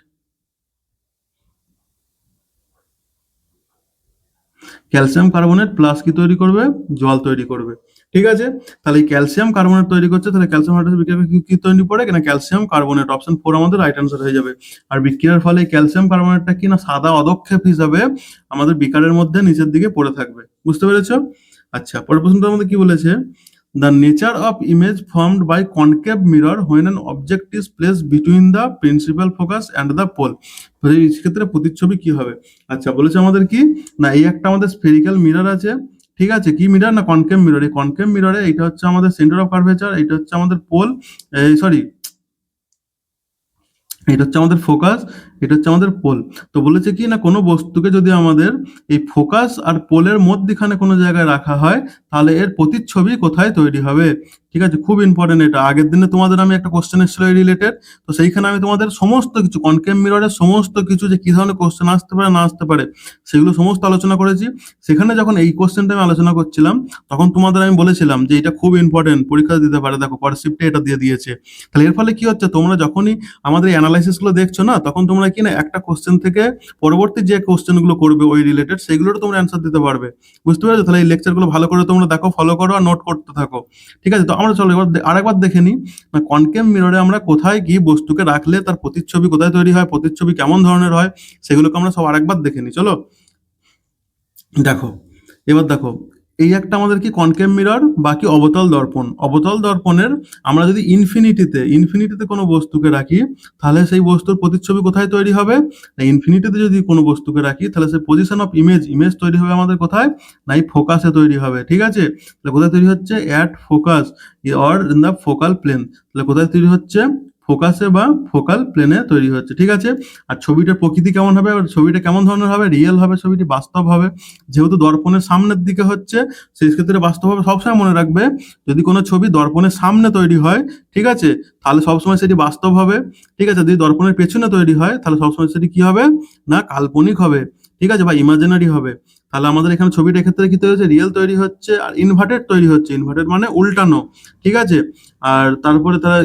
Calcium carbonate plus কি তৈরি করবে, জল তৈরি করবে। ঠিক আছে, তাহলে এই ক্যালসিয়াম কার্বনেট তৈরি করছে, তাহলে ক্যালসিয়াম হাইড্রোক্সাইড বিক্রিয়া কি তৈরি পড়ে কিনা, ক্যালসিয়াম কার্বনেট। অপশন 4 আমাদের রাইট অ্যান্সার হয়ে যাবে। আর বিক্রিয়ার ফলে ক্যালসিয়াম কার্বনেটটা কি না সাদা অদক্ষেপ হিসাবে আমাদের বিকারের মধ্যে নিচের দিকে পড়ে থাকবে। বুঝতে পেরেছো? আচ্ছা, পরের প্রশ্নটার মধ্যে কি বলেছে, the nature of image formed by concave mirror when an object is place between the principal focus and the pole. এই ক্ষেত্রে প্রতিচ্ছবি কি হবে। আচ্ছা, বলেছে আমাদের কি না এই একটা আমাদের স্ফেরিক্যাল মিরর আছে। ঠিক আছে, কি মিরর, না কনকেভ মিরর। এই কনকেভ মিররে এইটা হচ্ছে আমাদের সেন্টার অফ কার্ভেচার, এইটা হচ্ছে আমাদের পোল, সরি এটা হচ্ছে আমাদের ফোকাস, এটা হচ্ছে আমাদের পোল। তো বলেছে কি না কোনো বস্তুকে যদি আমাদের এই ফোকাস আর পোলের মধ্যখানে কোনো জায়গায় রাখা হয় তাহলে এর প্রতিচ্ছবি কোথায় তৈরি হবে। ঠিক আছে, খুব ইম্পর্টেন্ট এটা। আগের দিনে তোমাদের আমি একটা কোশ্চেন এসেছিল এই রিলেটেড, তো সেইখানে আমি তোমাদের সমস্ত কিছু কনকেভ মিররের সমস্ত কিছু যে কি ধরনের কোশ্চেন আসতে পারে না আসতে পারে সেগুলো সমস্ত আলোচনা করেছি। সেখানে যখন এই কোশ্চেনটা আমি আলোচনা করছিলাম তখন তোমাদের আমি বলেছিলাম যে এটা খুব ইম্পর্টেন্ট, পরীক্ষা দিতে পারে। দেখো পরের শিফটে এটা দিয়ে দিয়েছে। তাহলে এর ফলে কি হচ্ছে, তোমরা যখনই আমাদের অ্যানালাইসিস গুলো দেখছো না তখন তোমরা কি না একটা কোশ্চেন থেকে পরবর্তী যে কোশ্চেন গুলো করবে ওই রিলেটেড সেগুলোর তোমরা অ্যান্সার দিতে পারবে। বুঝতে পেরেছো? তাহলে এই লেকচার গুলো ভালো করে তোমরা দেখো, ফলো করো আর নোট করতে থাকো। ঠিক আছে, তো আমরা চলো এবার আরেকবার দেখে নিই না কনকেভ মিররে আমরা কোথায় কি বস্তুকে রাখলে তার প্রতিচ্ছবি কোথায় তৈরি হয়, প্রতিচ্ছবি কেমন ধরনের হয়, সেগুলোকে আমরা সব আরেকবার দেখে নিই। চলো দেখো, এবার দেখো এই একটা আমাদের কি কনকেভ মিরর, বাকি অবতল দর্পণ। অবতল দর্পণের আমরা যদি ইনফিনিটিতে কোনো বস্তুকে রাখি তাহলে সেই বস্তুর প্রতিচ্ছবি কোথায় তৈরি হবে, না ইনফিনিটিতে যদি কোনো বস্তুকে রাখি তাহলে সেই পজিশন অফ ইমেজ তৈরি হবে আমাদের কোথায়, না এই ফোকাসে তৈরি হবে। ঠিক আছে, তাহলে কোথায় তৈরি হচ্ছে, at focus or in the focal plane. তাহলে কোথায় তৈরি হচ্ছে, ফোকাসে বা ফোকাল প্লেনে তৈরি হচ্ছে। ঠিক আছে, আর ছবিটার প্রকৃতি কেমন হবে, ছবিটা কেমন ধরনের হবে, রিয়েল হবে, ছবিটি বাস্তব হবে। যেহেতু দর্পণের সামনের দিকে হচ্ছে সেই ক্ষেত্রে বাস্তব হবে। সবসময় মনে রাখবে যদি কোনো ছবি দর্পণের সামনে তৈরি হয়, ঠিক আছে, তাহলে সবসময় সেটি বাস্তব হবে। ঠিক আছে, যদি দর্পণের পেছনে তৈরি হয় তাহলে সবসময় সেটি কি হবে, না কাল্পনিক হবে। ঠিক আছে, বা ইমাজিনারি হবে। তাহলে আমাদের এখানে ছবিটা ক্ষেত্রে কি তৈরি হচ্ছে, রিয়েল তৈরি হচ্ছে, আর ইনভার্টেড তৈরি হচ্ছে। ইনভার্টেড মানে উল্টানো। ঠিক আছে, আর তারপরে তারা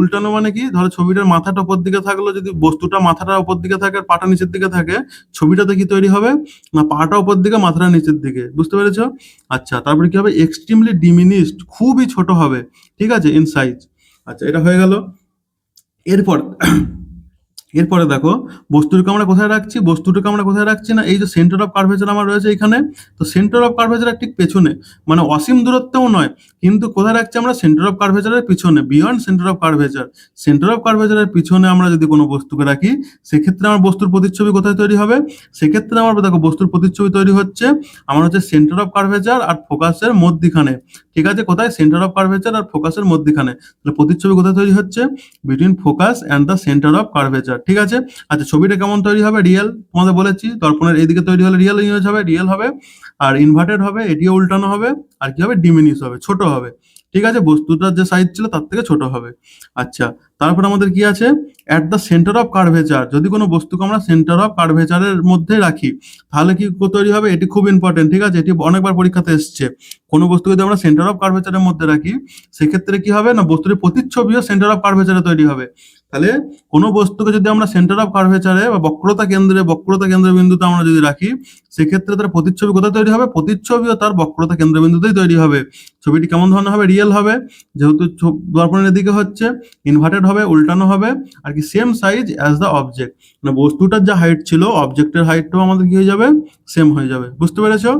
উল্টানো মানে কি, ধরো ছবিটার মাথাটা উপর দিকে থাকলো, যদি বস্তুটা মাথাটা উপর দিকে থাকে আর পাটা নিচের দিকে থাকে, ছবিটাতে কি তৈরি হবে, না পাটা উপর দিকে মাথাটা নিচের দিকে। বুঝতে পেরেছো? আচ্ছা, তারপরে কি হবে, এক্সট্রিমলি ডিমিনিশড, খুবই ছোট হবে। ঠিক আছে, ইন সাইজ। আচ্ছা, এটা হয়ে গেল। এরপর এরপরে দেখো বস্তুটাকে আমরা কোথায় রাখছি, বস্তুটাকে আমরা কোথায় রাখছি না এই যে সেন্টার অফ কার্ভেচার আমার রয়েছে এখানে। তো সেন্টার অফ কার্ভেচারের ঠিক পেছনে, মানে অসীম দূরত্বেও নয়, কিন্তু কোথায় রাখছি আমরা সেন্টার অফ কার্ভেচারের পিছনে, beyond centre of curvature. Centre of কার্ভেচারের পিছনে আমরা যদি কোনো বস্তুকে রাখি, সেক্ষেত্রে আমার বস্তুর প্রতিচ্ছবি কোথায় তৈরি হবে, সেক্ষেত্রে আমার দেখো বস্তুর প্রতিচ্ছবি তৈরি হচ্ছে আমার হচ্ছে সেন্টার অফ কার্ভেচার আর ফোকাসের মধ্যিখানে। ঠিক আছে, কোথায়, সেন্টার অফ কার্ভেচার আর ফোকাসের মধ্যিখানে। তাহলে প্রতিচ্ছবি কোথায় তৈরি হচ্ছে, between focus and the centre of curvature. ঠিক আছে। আচ্ছা, ছবিটা কেমন তৈরি হবে, রিয়েল, তোমাদের বলেছি দর্পণের এইদিকে তৈরি হলে রিয়েল ইমেজ হবে, রিয়েল হবে। আর ইনভার্টেড হবে, এটিও উল্টানো হবে। আর কি হবে, ডিমিনিশ হবে, ছোট হবে। ঠিক আছে, বস্তুটার যে সাইজ ছিল তার থেকে ছোট হবে। আচ্ছা, তারপর আমাদের কি আছে, at the centre of curvature, যদি কোনো বস্তুকে আমরা সেন্টার অফ কার্ভেচারের মধ্যে রাখি তাহলে কি তৈরি হবে, এটি খুব ইম্পর্টেন্ট। ঠিক আছে, এটি অনেকবার পরীক্ষাতে এসছে। কোনো বস্তুকে যদি আমরা সেন্টার অফ কার্ভেচারের মধ্যে রাখি, সেক্ষেত্রে কি হবে না, বস্তুর প্রতিচ্ছবিও সেন্টার অফ কার্ভেচারে তৈরি হবে। তাহলে কোনো বস্তুকে যদি আমরা সেন্টার অফ কার্ভেচারে বা বক্রতা কেন্দ্রবিন্দুতে আমরা যদি রাখি, সেক্ষেত্রে তার প্রতিচ্ছবি কোথায় তৈরি হবে, প্রতিচ্ছবিও তার বক্রতা কেন্দ্রবিন্দুতেই তৈরি হবে। ছবিটি কেমন ধরনের হবে, রিয়েল হবে, যেহেতু দর্পণের দিকে হচ্ছে, ইনভার্টেড হবে, উল্টানো হবে, আর কি same size as the object, মানে বস্তুটার যা হাইট ছিল অবজেক্টের হাইটটাও আমাদের কি হয়ে যাবে, সেম হয়ে যাবে। বুঝতে পেরেছো?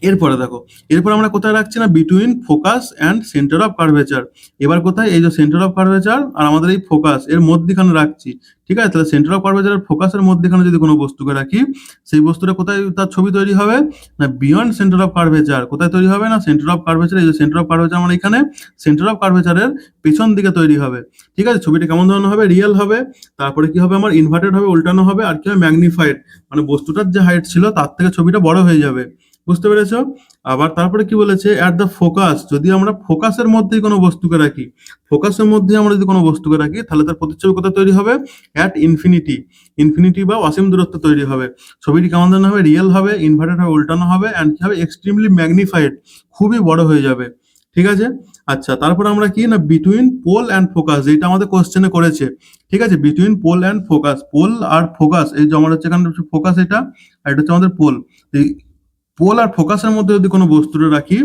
এরপরে দেখো, এরপর আমরা কোথায় রাখছি না, between focus and centre of curvature. এবার কোথায়, এই যে সেন্টার অফ কার্ভেচার আর আমাদের এই ফোকাস এর মধ্যখানে রাখছি। ঠিক আছে, তাহলে সেন্টার অফ কার্ভেচার ফোকাসের মধ্যখানে যদি কোনো বস্তুকে রাখি, সেই বস্তুটা কোথায় তার ছবি তৈরি হবে না, বিয়ন্ড সেন্টার অফ কার্ভেচার। কোথায় তৈরি হবে না, সেন্টার অফ কার্ভেচার, এই যে সেন্টার অফ কার্ভেচার আমার এখানে, সেন্টার অফ কার্ভেচারের পেছন দিকে তৈরি হবে। ঠিক আছে, ছবিটা কেমন ধরনের হবে, রিয়েল হবে। তারপরে কি হবে, আমার ইনভার্টেড হবে, উল্টানো হবে, আর কি হবে, ম্যাগনিফাইড, মানে বস্তুটার যে হাইট ছিল তার থেকে ছবিটা বড় হয়ে যাবে। বুঝতে পেরেছো? আবার তারপরে কি বলেছে, অ্যাট দ্য ফোকাস, যদি আমরা ফোকাসের মধ্যেই কোনো বস্তুকে রাখি, ফোকাসের মধ্যে আমরা যদি কোনো বস্তুকে রাখি, তাহলে তার প্রতিচ্ছবি কোথায় তৈরি হবে, অ্যাট ইনফিনিটি, ইনফিনিটি বা অসীম দূরত্ব তৈরি হবে। ছবিটি কেমন ধরনের হবে, রিয়েল হবে, ইনভার্টেড হবে, উল্টানো হবে, অ্যান্ড কি হবে, এক্সট্রিমলি ম্যাগনিফাইড, খুবই বড় হয়ে যাবে। ঠিক আছে। আচ্ছা, তারপর আমরা কি না, বিটুইন পোল অ্যান্ড ফোকাস, যেটা আমাদের কোশ্চেনে করেছে। ঠিক আছে, between pole and focus, pole আর ফোকাস, এই যে আমার হচ্ছে এখানে ফোকাস এটা, আর এটা হচ্ছে আমাদের পোল। পোল আর ফোকাসের মধ্যে যদি কোনো বস্তুটা রাখি,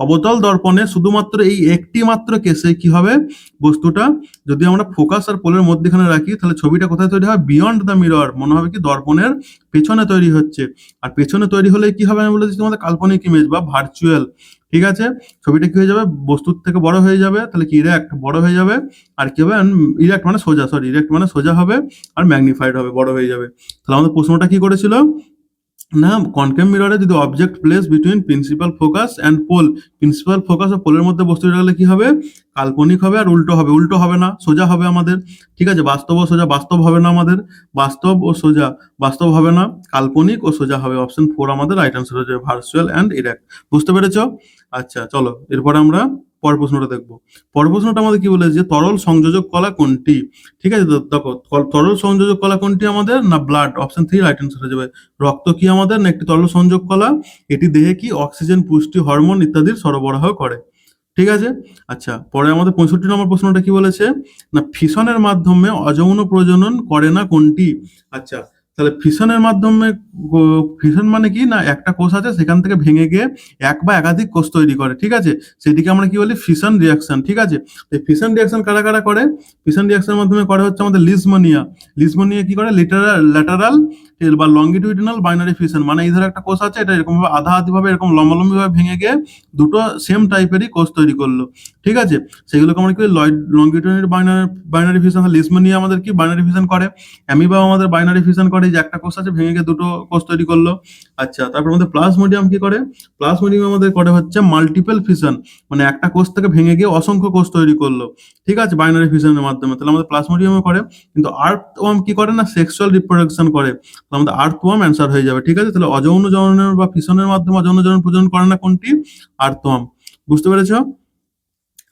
অবতল দর্পণে শুধুমাত্র এই একটি মাত্র কেসে কি হবে, বস্তুটা যদি আমরা ফোকাস আর পোলের মধ্যখানে রাখি, তাহলে ছবিটা কোথায় তৈরি হয়, বিয়ন্ড দ্য মিরর, মনে হবে কি দর্পণের পেছনে তৈরি হচ্ছে। আর পেছনে তৈরি হলে কি হবে, আমি বলেছি তোমাদের কাল্পনিক ইমেজ বা ভার্চুয়াল। ঠিক আছে, ছবিটা কি হয়ে যাবে, বস্তুর থেকে বড় হয়ে যাবে, তাহলে কি ইরেক্ট, বড় হয়ে যাবে। আর কি হবে, ইরেক্ট মানে সোজা, ইরেক্ট মানে সোজা হবে, আর ম্যাগনিফাইড হবে, বড় হয়ে যাবে। তাহলে আমাদের প্রশ্নটা কি করেছিল না, কনকেভ মিররে যদি object place between principal focus and pole, principal focus ও পোলের মধ্যে বস্তু রাখলে কি হবে, কাল্পনিক হবে, আর উল্টো হবে, উল্টো হবে না, সোজা হবে আমাদের। ঠিক আছে, বাস্তব ও সোজা, বাস্তব হবে না আমাদের, বাস্তব ও সোজা, বাস্তব হবে না, কাল্পনিক ও সোজা হবে। অপশন 4 আমাদের রাইট আনসার হচ্ছে, ভার্চুয়াল অ্যান্ড ইরেক্ট। বুঝতে পেরেছো? আচ্ছা, চলো এরপরে আমরা পরের প্রশ্নটা দেখবো। পরের প্রশ্নটা আমাদের কি বলেছে, যে তরল সংযোজক কলা কোনটি। ঠিক আছে, দেখো তরল সংযোজক কলা কোনটি আমাদের, না ব্লাড, অপশন 3 রাইট আনসার হয়ে যাবে। রক্ত কি আমাদের না একটি তরল সংযোগ কলা, এটি দেহে কি অক্সিজেন, পুষ্টি, হরমোন ইত্যাদির সরবরাহ করে। ঠিক আছে। আচ্ছা, পরে আমাদের 65 নম্বর প্রশ্নটা কি বলেছে, না ফিশনের মাধ্যমে অযৌন প্রজনন করে না কোনটি। আচ্ছা, তাহলে ফিশনের মাধ্যমে, ফিশন মানে কি না, একটা কোষ আছে সেখান থেকে ভেঙে গিয়ে এক বা একাধিক কোষ তৈরি করে। ঠিক আছে, সেটিকে আমরা কি বলি, ফিশন রিয়াকশন। ঠিক আছে, এই ফিশন রিয়াকশন কারা কারা করে, ফিশন রিয়াকশনের মাধ্যমে করে হচ্ছে আমাদের লিজমোনিয়া। লিজমোনিয়া কি করে, ল্যাটারাল বা লঙ্গিটিউডিনাল বাইনারি ফিশন, মানে এই ধরো একটা কোষ আছে, এটা এরকম ভাবে আধা আধি ভাবে এরকম লম্বালম্বি ভাবে ভেঙে গিয়ে দুটো সেম টাইপেরই কোষ তৈরি করলো। ঠিক আছে, সেগুলোকে আমরা কি লঙ্গিটিউডিনাল বাইনারি ফিশন। লিজমোনিয়া আমাদের কি বাইনারি ফিশন করে, অ্যামিবা আমাদের বাইনারি ফিশন করে, যে একটা কোষ আছে ভেঙে গিয়ে দুটো কোষ তৈরি করলো। আচ্ছা, তারপর আমাদের প্লাজমোডিয়াম কি করে, প্লাজমোডিয়াম আমাদের করে হচ্ছে মাল্টিপল ফিশন, মানে একটা কোষ থেকে ভেঙে গিয়ে অসংখ্য কোষ তৈরি করলো। ঠিক আছে, বাইনারি ফিশনের মাধ্যমে, তাহলে আমাদের প্লাজমোডিয়ামও করে। কিন্তু আর্থওয়ার্ম কি করে না, সেক্সুয়াল রিপ্রোডাকশন করে, তাহলে আমাদের আর্থওয়ার্ম অ্যান্সার হয়ে যাবে। ঠিক আছে, তাহলে অযৌন জননের বা ফিশনের মাধ্যমে অযৌন জনন প্রজনন করে না কোনটি, আর্থওয়ার্ম। বুঝতে পেরেছো?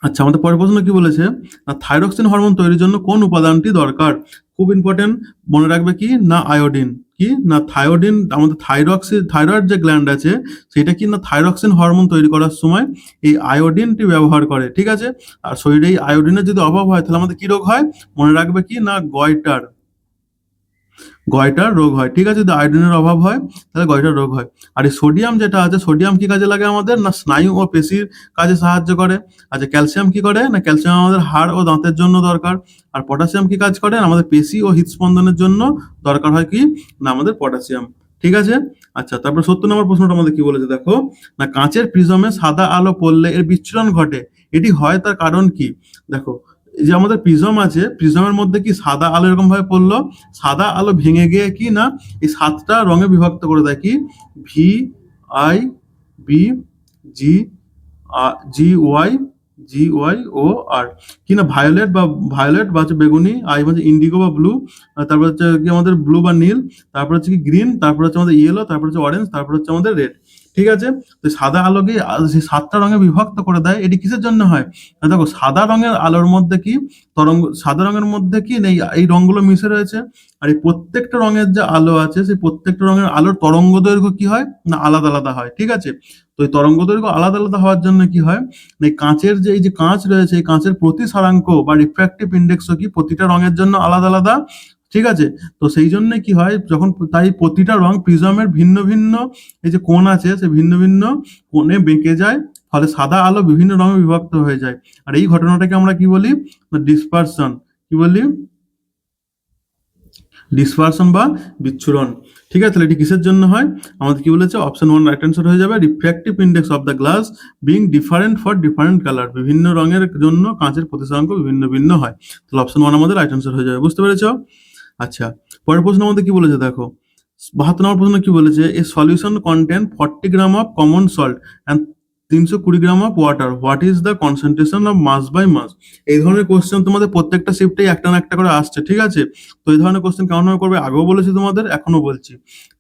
আচ্ছা, আমাদের পরের প্রশ্ন কি বলেছে, না থাইরক্সিন হরমোন তৈরির জন্য কোন উপাদানটি দরকার। খুব ইম্পর্টেন্ট, মনে রাখবে কি না, আয়োডিন। কি না, থায়োডিন, আমাদের থাইরয়েড যে গ্ল্যান্ড আছে, সেটা কি না থাইরক্সিন হরমোন তৈরি করার সময় এই আয়োডিনটি ব্যবহার করে। ঠিক আছে, আর শরীরে এই আয়োডিনের যদি অভাব হয়, তাহলে আমাদের কি রোগ হয়, মনে রাখবে কি না, গয়টার। গয়টার রোগ হয়, ঠিক আছে? যদি আয়োডিনের অভাব হয় তাহলে গয়টার রোগ হয়। আর এই সোডিয়াম যেটা আছে, সোডিয়াম কি কাজে লাগে আমাদের? না স্নায়ু ও পেশির কাজে সাহায্য করে। আচ্ছা ক্যালসিয়াম কি করে? না ক্যালসিয়াম আমাদের হাড় ও দাঁতের জন্য দরকার। আর পটাশিয়াম কি কাজ করে? আমাদের পেশি ও হৃদস্পন্দনের জন্য দরকার হয় কি? না আমাদের পটাশিয়াম। ঠিক আছে? আচ্ছা তারপর ৭০ নম্বর প্রশ্নটা আমাদের কি বলেছে দেখো, না কাঁচের প্রিজমে সাদা আলো পড়লে এর বিচ্ছুরণ ঘটে, এটি হয় তার কারণ কি? দেখো এই যে আমাদের প্রিজম আছে, প্রিজমের মধ্যে কি সাদা আলো এরকম ভাবে পড়লো, সাদা আলো ভেঙে গিয়ে কি না এই ৭টা রঙে বিভক্ত করে দেয় কি? V, I, B, G, GY, GY O R কি না ভায়োলেট বা হচ্ছে বেগুনি, আই হচ্ছে ইন্ডিগো বা ব্লু, তারপর হচ্ছে কি আমাদের ব্লু বা নীল, তারপর হচ্ছে কি গ্রিন, তারপর হচ্ছে আমাদের ইয়েলো, তারপর হচ্ছে অরেঞ্জ, তারপর হচ্ছে আমাদের রেড। ঠিক আছে? তো সাদা আলোকে সেই ৭টা রঙে বিভক্ত করে দেয়, এটি কিসের জন্য হয়? দেখো সাদা রঙের আলোর মধ্যে কি সাদা রঙের মধ্যে কি নেই এই রঙগুলো মিশে রয়েছে, আর এই প্রত্যেকটা রঙের যে আলো আছে সেই প্রত্যেকটা রঙের আলোর তরঙ্গ দৈর্ঘ্য কি হয়? না আলাদা আলাদা হয়। ঠিক আছে? তো এই তরঙ্গ দৈর্ঘ্য আলাদা আলাদা হওয়ার জন্য কি হয়? এই কাঁচের যে এই যে কাঁচ রয়েছে, এই কাঁচের প্রতিসরাঙ্ক বা রিফ্র্যাক্টিভ ইন্ডেক্সও কি প্রতিটা রঙের জন্য আলাদা আলাদা। ঠিক আছে? তো সেই জন্য কি হয়, যখন তাই প্রতিটা রং প্রিজমের ভিন্ন ভিন্ন এই যে কোণ আছে, সেই ভিন্ন ভিন্ন কোণে বেঁকে যায়, ফলে সাদা আলো বিভিন্ন রঙে বিভক্ত হয়ে যায়। আর এই ঘটনাটাকে আমরা কি বলি? ডিসপারশন। কি বলি? ডিসপারশন বা বিচ্ছুরণ। ঠিক আছে? তাহলে এটি কিসের জন্য হয়? আমাদের কি বলেছে? অপশন 1 রাইট অ্যান্সার হয়ে যাবে। Refractive index of the glass being different for different colour. বিভিন্ন রঙের জন্য কাঁচের প্রতিসরাঙ্ক ভিন্ন ভিন্ন হয়। তাহলে অপশন 1 আমাদের রাইট অ্যান্সার হয়ে যাবে। বুঝতে পেরেছো? আচ্ছা পরের প্রশ্ন আমাদের কি বলেছে দেখো, ৭২ নম্বর প্রশ্ন কি বলেছে? A solution contain 40 gram of common salt and ৩২০ gram of water, what is the concentration of mass by mass? এই ধরনের কোশ্চেন তোমাদের প্রত্যেকটা শিফটেই একটা না একটা করে আসছে। ঠিক আছে? তো এই ধরনের কোশ্চেন কেমন ভাবে করবে আগেও বলেছি তোমাদের, এখনো বলছি।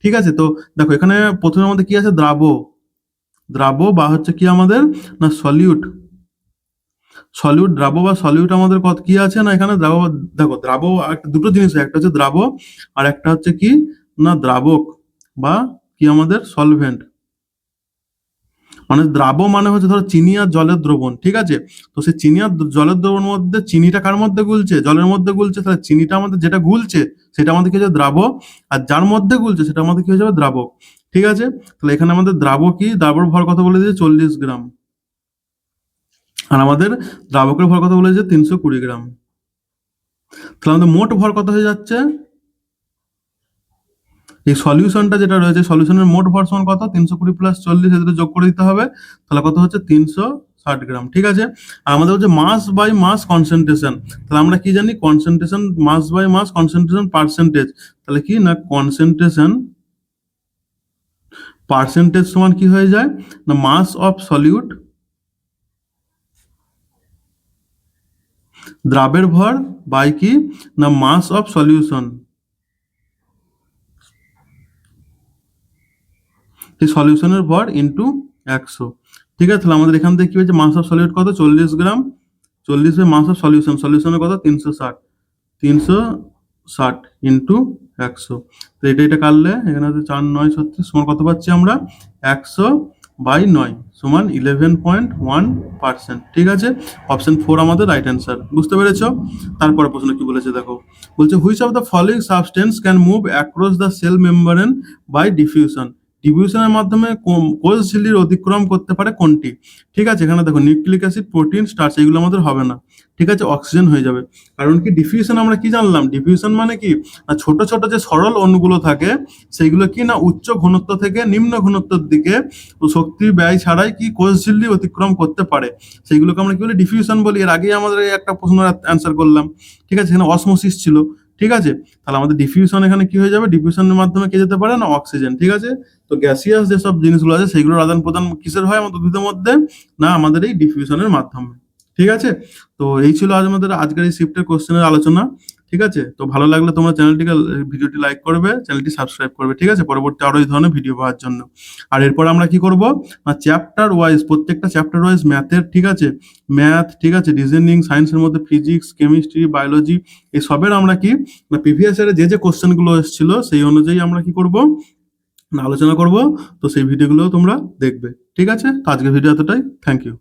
ঠিক আছে? তো দেখো এখানে প্রথমে আমাদের কি আছে? দ্রাব বা হচ্ছে কি আমাদের? না সলিউট। দ্রাব বা সলিউট আমাদের কত কি আছে? না এখানে দ্রাব। দেখো দ্রাব দুটো জিনিস, একটা হচ্ছে দ্রাব আর একটা হচ্ছে কি না দ্রাবক বা কি আমাদের সলভেন্ট। মানে দ্রাব মানে হচ্ছে ধরো চিনি আর জলের দ্রবণ। ঠিক আছে? তো সেই চিনি আর জলের দ্রবণ মধ্যে চিনিটা কার মধ্যে গুলছে? জলের মধ্যে গুলছে। তাহলে চিনিটা আমাদের যেটা গুলছে সেটা আমাদের কি হচ্ছে? দ্রাব। আর যার মধ্যে গুলছে সেটা আমাদের কি হয়ে যাবে? দ্রাবক। ঠিক আছে? তাহলে এখানে আমাদের দ্রাব কি, দ্রাবর ভর কত বলে দিয়েছে? 40 গ্রাম। আর আমাদের দ্রাবকের ভর কত বলে দিয়েছে? ৩২০ গ্রাম। তাহলে আমাদের মোট ভর কত হয়ে যাচ্ছে? এই সলিউশনটা যেটা রয়েছে, সলিউশনের মোট ভর সমান কত? ৩২০ প্লাস 40, এদের যোগ করে দিতে হবে। তাহলে কত হচ্ছে? ৩৬০ গ্রাম। ঠিক আছে? আর আমাদের হচ্ছে মাস বাই মাস কনসেন্ট্রেশন। তাহলে আমরা কি জানি? Concentration mass by mass concentration percentage. তাহলে কি না কনসেন্ট্রেশন পার্সেন্টেজ সমান কি হয়ে যায়? না মাস অফ সলিউট, দ্রাবের ভর বাই কি না মাস অফ সলিউশন, সেই সলিউশনের ভর ইন্টু 100। ঠিক আছে? তাহলে আমাদের এখান থেকে কি হয়েছে? মাস অফ সলিউট কত? 40 গ্রাম। 40 বাই মাস অফ সলিউশন, সলিউশনের কত? 360। 360 ইন্টু 100। তো এটা কাটলে এখানে হচ্ছে 4 9 36 সমান কত পাচ্ছি আমরা? 100 বাই 9 সমান 11.1%। ঠিক আছে? অপশন 4 আমাদের রাইট অ্যান্সার। বুঝতে পেরেছো? তারপরে প্রশ্ন কি বলেছে দেখো, বলছে which of the following substance can move across the cell membrane by diffusion? ডিফিউশনের মাধ্যমে কোষ ঝিল্লির অতিক্রম করতে পারে কোনটি? ঠিক আছে? এখানে দেখো নিউক্লিক অ্যাসিড, প্রোটিন, স্টার্চ এগুলো আমাদের হবে না। ঠিক আছে? অক্সিজেন হয়ে যাবে। কারণ কি ডিফিউশন আমরা কি জানলাম? ডিফিউশন মানে কি না ছোট ছোট যে সরল অণুগুলো থাকে সেইগুলো কি না উচ্চ ঘনত্ব থেকে নিম্ন ঘনত্বের দিকে শক্তি ব্যয় ছাড়াই কি কোষ ঝিল্লি অতিক্রম করতে পারে, সেইগুলোকে আমরা কি বলি? ডিফিউশন বলি। এর আগেই আমাদের এই একটা প্রশ্ন অ্যান্সার করলাম। ঠিক আছে? এখানে অসমোসিস ছিল। ঠিক আছে? তাহলে আমাদের ডিফিউশন এখানে কি হয়ে যাবে? ডিফিউশনের মাধ্যমে কে যেতে পারে? না অক্সিজেন। ঠিক আছে? তো গ্যাসিয়াস যেসব জিনিসগুলো আছে সেগুলোর আদান প্রদান কিসের হয় আমাদের উদ্ভিদের মধ্যে? না আমাদের এই ডিফিউশনের মাধ্যমে। ঠিক আছে? তো এই ছিল আজ আমাদের আজকের এই শিফটের কোশ্চেনের আলোচনা। ঠিক আছে? তো ভালো লাগলে তোমরা ভিডিওটি লাইক করবে, চ্যানেলটি সাবস্ক্রাইব করবে। ঠিক আছে? পরবর্তী আরো এই ধরনের ভিডিও পাওয়ার জন্য। আর এরপর আমরা কি করব? না চ্যাপ্টার ওয়াইজ, প্রত্যেকটা চ্যাপ্টার ওয়াইজ ম্যাথের, ঠিক আছে? ম্যাথ, ঠিক আছে? রিজনিং, সায়েন্সের মধ্যে ফিজিক্স, কেমিস্ট্রি, বায়োলজি এই সবের আমরা কি না প্রিভিয়াস ইয়ারে যে কোশ্চেনগুলো এসেছিল সেই অনুযায়ী আমরা কি করব? না আলোচনা করব। তো সেই ভিডিওগুলো তোমরা দেখবে। ঠিক আছে? তো আজকের ভিডিও এতটাই। Thank you.